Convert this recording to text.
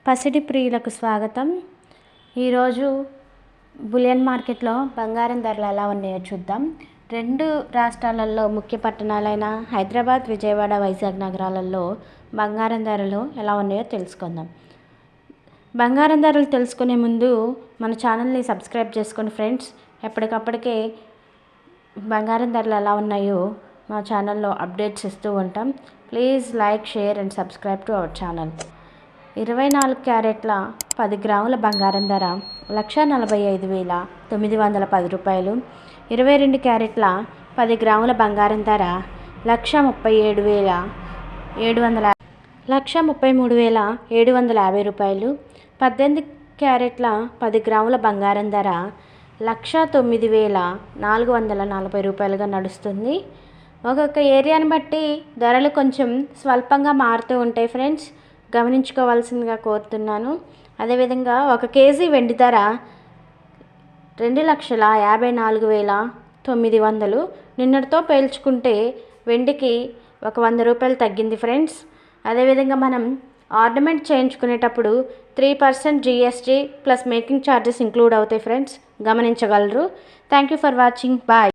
పసిడి ప్రియులకు స్వాగతం. ఈరోజు బులియన్ మార్కెట్లో బంగారం ధరలు ఎలా ఉన్నాయో చూద్దాం. రెండు రాష్ట్రాలలో ముఖ్య పట్టణాలైన హైదరాబాద్, విజయవాడ, వైజాగ్ నగరాలలో బంగారం ధరలు ఎలా ఉన్నాయో తెలుసుకుందాం. బంగారం ధరలు తెలుసుకునే ముందు మన ఛానల్ని సబ్స్క్రైబ్ చేసుకోండి ఫ్రెండ్స్. ఎప్పటికప్పటికే బంగారం ధరలు ఎలా ఉన్నాయో మా ఛానల్లో అప్డేట్స్ ఇస్తూ ఉంటాం. Please like, share and subscribe to our channel. 24 క్యారెట్ల 10 గ్రాముల బంగారం ధర 1,45,910 రూపాయలు. 22 క్యారెట్ల 10 గ్రాముల బంగారం ధర 1,33,750 రూపాయలు. 18 క్యారెట్ల 10 గ్రాముల బంగారం ధర 1,09,440 రూపాయలుగా నడుస్తుంది. ఒక్కొక్క ఏరియాని బట్టి ధరలు కొంచెం స్వల్పంగా మారుతూ ఉంటాయి ఫ్రెండ్స్, గమనించుకోవాల్సిందిగా కోరుతున్నాను. అదేవిధంగా 1 కేజీ వెండి ధర 2,54,900 నిన్నటితో పేల్చుకుంటే వెండికి 100 రూపాయలు తగ్గింది ఫ్రెండ్స్. అదేవిధంగా మనం ఆర్నమెంట్ చేయించుకునేటప్పుడు 3% GST plus making charges include అవుతాయి ఫ్రెండ్స్, గమనించగలరు. Thank you for watching. Bye.